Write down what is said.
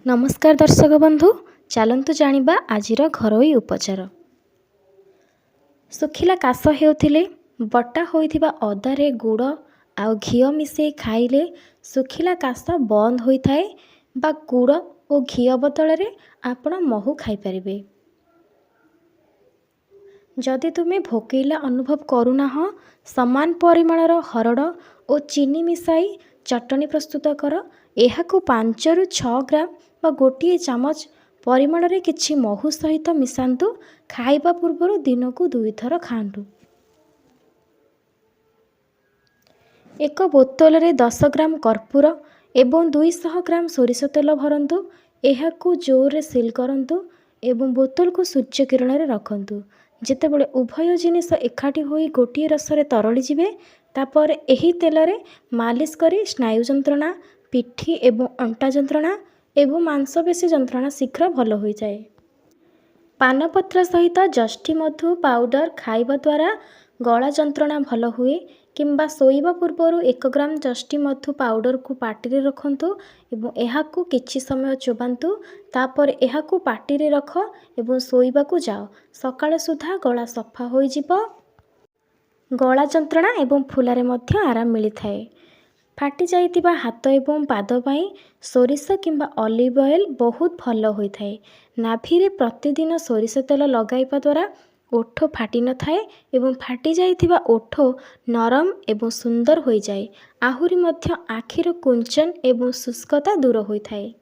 नमस्कार दर्शक बंधु, चलतु जानिबा आजिर घरोई उपचार। सुखिला काश हेउथिले बटा होइथिबा अदारे गुड़ आउ घिओ मिसई खाइले सुखिला काश बंद होइथाए बा गुड़ और घिओ बदल रे आपण महू खाई परिबे। जदि तुमे भोकैला अनुभव करूना समान परिमाणर हरड़ और चीनी मिसाई चटनी प्रस्तुत कर। एहाकु 5 ରୁ 6 ग्राम बा गोटे चामच परिमाण रे किछि महू सहित मिसांतु। खाइबा पूर्व दिनकू 2 थर खांतु। एक बोतल रे 10 ग्राम कर्पूर एवं 200 ग्राम सोरिष तेल भरंतु। एहाकु जोर रे सील करंतु एवं बोतल को सूर्य किरण रे रखंतु। जेतेबेले उभय जिनिस एकाठी होई गोटे रस रे तरली जिवे तापर एही तेल रे मालिश करी स्नायु जंत्रणा, पिठी एवं अंटा जंत्रणा एवं मांसपेशी जंत्रणा शीघ्र भल हो जाए। पानपत्र सहित जष्टी मधु पाउडर खाइबा द्वारा गला जंत्रणा भल हुए। किंबा सोइबा पूर्व 1 ग्राम जष्टी मधु पाउडर को पाटी रे रखंतु एवं एहाकू किछि समय चोबांतु। तापर एहाकू पाटी रे रख एवं सोइबा को जाओ। सकाळ सुधा गला सफा हो जिवो। गला जंत्रणा एवं फुलारे मध्य आराम मिली थाए। फाटी जाइतिबा हाथ एवं पाद पाई सोरिष किंबा ऑलिव ऑयल बहुत भल होई थाए। नाभि रे प्रतिदिन सोरिष तेल लगाइबा द्वारा ओठ फाटी न थाए एवं फाटी जाइतिबा ओठ नरम एवं सुंदर होई जाए। आहुरी मध्य आखिर कुंचन एवं शुष्कता दूर होई थाए।